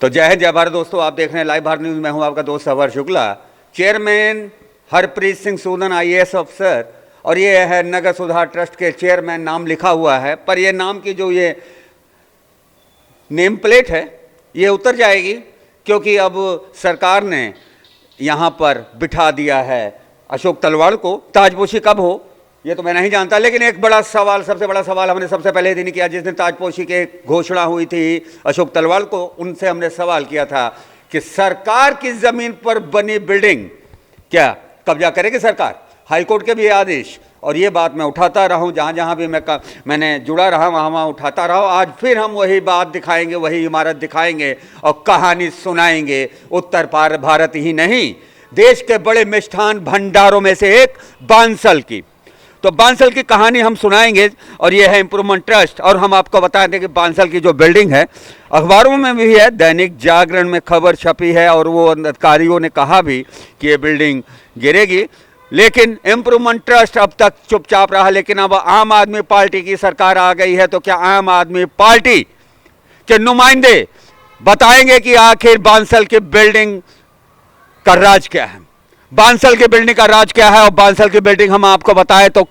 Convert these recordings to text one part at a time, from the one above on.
तो जय हिंद जय भारत दोस्तों, आप देख रहे हैं लाइव भारत न्यूज़। मैं हूं आपका दोस्त अवर शुक्ला। चेयरमैन हरप्रीत सिंह सूदन आईएएस अफसर, और ये है नगर सुधार ट्रस्ट के चेयरमैन, नाम लिखा हुआ है, पर ये नाम की जो ये नेम प्लेट है ये उतर जाएगी, क्योंकि अब सरकार ने यहाँ पर बिठा दिया है अशोक तलवाड़ को। ताजपोशी कब हो ये तो मैं नहीं जानता, लेकिन एक बड़ा सवाल, सबसे बड़ा सवाल हमने सबसे पहले दिन किया जिस दिन ताजपोशी की घोषणा हुई थी अशोक तलवाड़ को। उनसे हमने सवाल किया था कि सरकार की जमीन पर बनी बिल्डिंग क्या कब्जा करेगी सरकार? हाईकोर्ट के भी आदेश, और ये बात मैं उठाता रहा हूँ, जहाँ जहाँ भी मैंने जुड़ा रहा वहाँ वहाँ उठाता रहा। आज फिर हम वही बात दिखाएंगे, वही इमारत दिखाएंगे और कहानी सुनाएंगे उत्तर भारत ही नहीं, देश के बड़े मिष्ठान भंडारों में से एक बांसल की। तो बांसल की कहानी हम सुनाएंगे, और ये है इम्प्रूवमेंट ट्रस्ट। और हम आपको बता दें कि बांसल की जो बिल्डिंग है, अखबारों में भी है, दैनिक जागरण में खबर छपी है, और वो अधिकारियों ने कहा भी कि ये बिल्डिंग गिरेगी, लेकिन इम्प्रूवमेंट ट्रस्ट अब तक चुपचाप रहा। लेकिन अब आम आदमी पार्टी की सरकार आ गई है, तो क्या आम आदमी पार्टी के नुमाइंदे बताएंगे कि आखिर बांसल की बिल्डिंग का राज क्या है, बांसल की बिल्डिंग का राज क्या है। और बांसल की बिल्डिंग हम आपको बताएं तो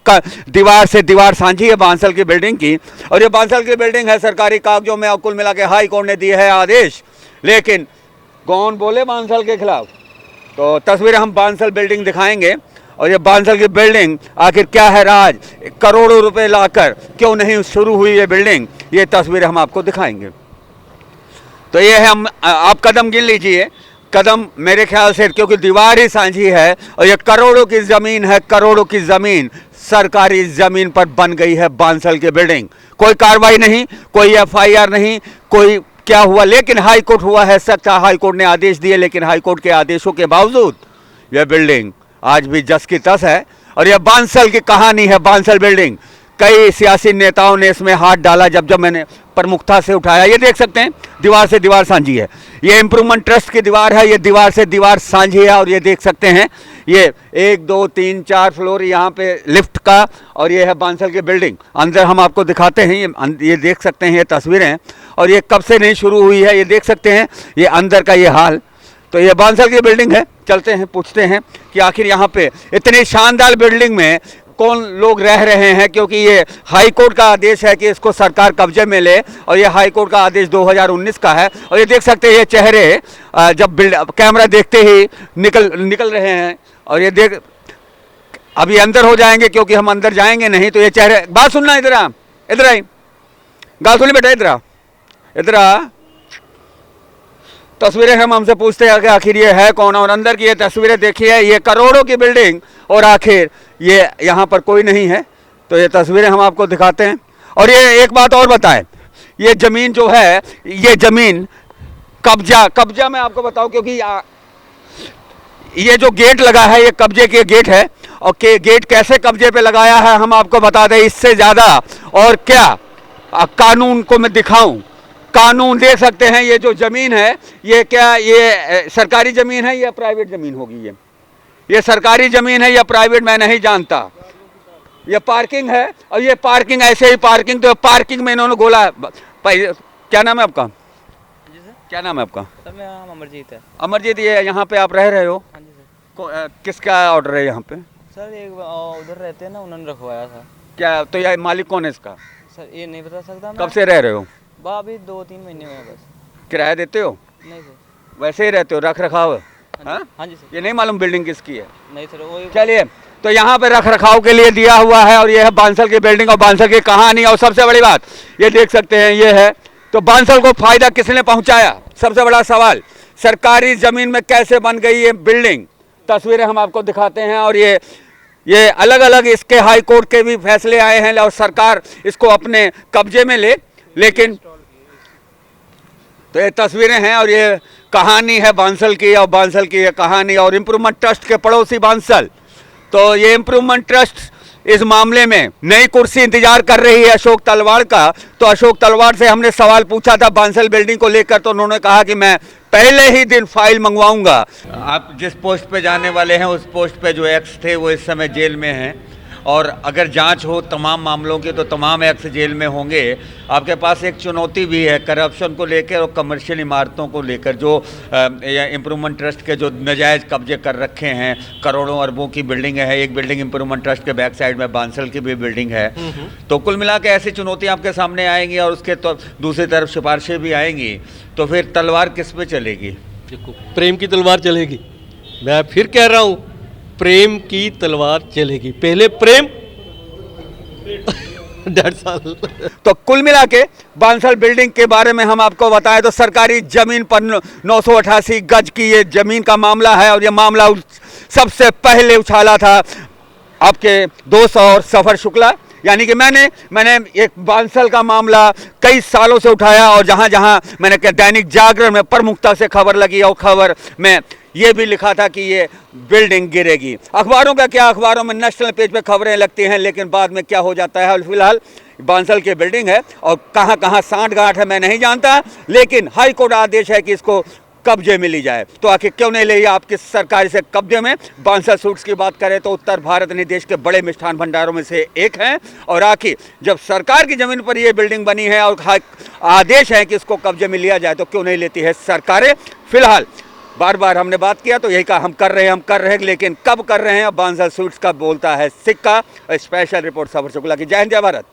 दीवार से दीवार सांझी है बांसल की बिल्डिंग की, और ये बांसल की बिल्डिंग है सरकारी कागजों में, और कुल मिला के हाई कोर्ट ने दिए है आदेश, लेकिन कौन बोले बांसल के खिलाफ। तो तस्वीरें हम बांसल बिल्डिंग दिखाएंगे, और ये बांसल की बिल्डिंग आखिर क्या है राज, करोड़ों रुपए लाकर क्यों नहीं शुरू हुई ये बिल्डिंग, ये तस्वीरें हम आपको दिखाएंगे। तो ये है, हम आप कदम गिन लीजिए, कदम मेरे ख्याल से, क्योंकि दीवार ही सांझी है, और ये करोड़ों की ज़मीन है, करोड़ों की ज़मीन सरकारी ज़मीन पर बन गई है बांसल की बिल्डिंग। कोई कार्रवाई नहीं, कोई एफआईआर नहीं, कोई क्या हुआ, लेकिन हाई कोर्ट हुआ है सच्चा, हाई कोर्ट ने आदेश दिए, लेकिन हाई कोर्ट के आदेशों के बावजूद यह बिल्डिंग आज भी जस की तस है। और यह बांसल की कहानी है, बांसल बिल्डिंग। कई सियासी नेताओं ने इसमें हाथ डाला, जब मैंने प्रमुखता से उठाया। ये देख सकते हैं दीवार से दीवार सांझी है, ये इम्प्रूवमेंट ट्रस्ट की दीवार है, ये दीवार से दीवार सांझी है। और ये देख सकते हैं, ये 1 2 3 4 फ्लोर यहाँ पे लिफ्ट का, और ये है बांसल की बिल्डिंग। अंदर हम आपको दिखाते हैं, ये देख सकते हैं, ये तस्वीरें, और ये कब से नहीं शुरू हुई है ये देख सकते हैं, ये अंदर का ये हाल। तो ये बांसल की बिल्डिंग है। चलते हैं, पूछते हैं कि आखिर यहाँ पे इतनी शानदार बिल्डिंग में कौन लोग रह रहे हैं, क्योंकि ये हाई कोर्ट का आदेश है कि इसको सरकार कब्जे में ले, और ये हाई कोर्ट का आदेश 2019 का है। और ये देख सकते हैं, ये चेहरे जब कैमरा देखते ही निकल रहे हैं, और ये देख अभी अंदर हो जाएंगे, क्योंकि हम अंदर जाएंगे नहीं। तो ये चेहरे, बात सुनना, इधर आ, इधर आई, गाल सुनी बेटा, इधर आ, इधर आ। तस्वीरें हम हमसे पूछते हैं कि आखिर ये है कौन, और अंदर की ये तस्वीरें देखिए, ये करोड़ों की बिल्डिंग, और आखिर ये यहाँ पर कोई नहीं है। तो ये तस्वीरें हम आपको दिखाते हैं। और ये एक बात और बताएं, ये ज़मीन जो है, ये ज़मीन कब्जा मैं आपको बताऊं, क्योंकि ये जो गेट लगा है ये कब्जे के गेट है, और गेट कैसे कब्जे पे लगाया है हम आपको बता दें। इससे ज़्यादा और क्या कानून को मैं दिखाऊं, कानून देख सकते हैं। ये जो ज़मीन है, ये क्या, ये सरकारी ज़मीन है या प्राइवेट ज़मीन होगी? ये सरकारी ज़मीन है या प्राइवेट मैं नहीं जानता। ये पार्किंग है, और ये पार्किंग ऐसे ही पार्किंग, तो पार्किंग में इन्होंने गोला। क्या नाम है आपका? जी सर। क्या नाम है आपका? सर मेरा नाम अमरजीत है। अमरजीत, ये यहाँ पे आप रह रहे हो? हाँ जी सर। किसका ऑर्डर है यहाँ पे? सर एक उधर रहते हैं ना, उन्होंने रखवाया था। क्या, तो ये मालिक कौन है इसका? सर ये नहीं बता सकता। कब से रह रहे हो? अभी 2-3 महीने हुए बस। किराया देते हो? नहीं सर। वैसे ही रहते हो, रख रखाव? हाँ जी सर। ये नहीं मालूम बिल्डिंग किसकी है? नहीं सर, वो चलिए, तो यहाँ पे रख रखाव के लिए दिया हुआ है, और ये है बांसल की बिल्डिंग और बांसल की कहानी। और सबसे बड़ी बात ये देख सकते हैं, ये है। तो बांसल को फायदा किसने पहुँचाया, सबसे बड़ा सवाल। सरकारी ज़मीन में कैसे बन गई ये बिल्डिंग, तस्वीरें हम आपको दिखाते हैं। और ये अलग अलग इसके हाई कोर्ट के भी फैसले आए हैं, और सरकार इसको अपने कब्जे में ले, लेकिन तो ये तस्वीरें हैं, और ये कहानी है बांसल की, और बांसल की ये कहानी, और इम्प्रूवमेंट ट्रस्ट के पड़ोसी बांसल। तो ये इम्प्रूवमेंट ट्रस्ट इस मामले में नई कुर्सी इंतजार कर रही है अशोक तलवाड़ का। तो अशोक तलवाड़ से हमने सवाल पूछा था बांसल बिल्डिंग को लेकर, तो उन्होंने कहा कि मैं पहले ही दिन फाइल मंगवाऊंगा। आप जिस पोस्ट पे जाने वाले हैं, उस पोस्ट पे जो एक्स थे वो इस समय जेल में हैं, और अगर जांच हो तमाम मामलों की तो तमाम एक्स जेल में होंगे। आपके पास एक चुनौती भी है करप्शन को लेकर और कमर्शियल इमारतों को लेकर, जो इम्प्रूवमेंट ट्रस्ट के जो नाजायज़ कब्जे कर रखे हैं, करोड़ों अरबों की बिल्डिंग है। एक बिल्डिंग इम्प्रूवमेंट ट्रस्ट के बैक साइड में बांसल की भी बिल्डिंग है। तो कुल मिला के ऐसी चुनौतियाँ आपके सामने आएंगी और उसके तो दूसरी तरफ सिफारिशें भी आएंगी, तो फिर तलवार किस पे चलेगी? देखो, प्रेम की तलवार चलेगी। मैं फिर कह रहा हूँ, प्रेम की तलवार चलेगी। पहले प्रेम 1.5 साल। तो कुल मिला के बांसल बिल्डिंग के बारे में हम आपको बताएं तो सरकारी जमीन पर 988 गज की ये जमीन का मामला है और ये मामला सबसे पहले उछाला था आपके दोस्त और सफर शुक्ला, यानी कि मैंने एक बांसल का मामला कई सालों से उठाया और जहां जहां मैंने दैनिक जागरण में प्रमुखता से खबर लगी और खबर में ये भी लिखा था कि ये बिल्डिंग गिरेगी। अखबारों का क्या, अखबारों में नेशनल पेज पे खबरें लगती हैं, लेकिन बाद में क्या हो जाता है। फिलहाल बांसल की बिल्डिंग है और कहां कहां सांठ गांठ है मैं नहीं जानता, लेकिन हाई कोर्ट आदेश है कि इसको कब्जे में ली जाए। तो आखिर क्यों नहीं ले आपकी सरकार से कब्जे में? बांसल सूट्स की बात करें तो उत्तर भारत ने देश के बड़े मिष्ठान भंडारों में से एक है और आखिर जब सरकार की जमीन पर यह बिल्डिंग बनी है और आदेश है कि इसको कब्जे में लिया जाए, तो क्यों नहीं लेती है सरकारें? फिलहाल बार बार हमने बात किया तो यही कहा हम कर रहे हैं, लेकिन कब कर रहे हैं? बांसल सूट्स का बोलता है सिक्का। स्पेशल रिपोर्ट सफर शुक्ला की। जय हिंद, जय भारत।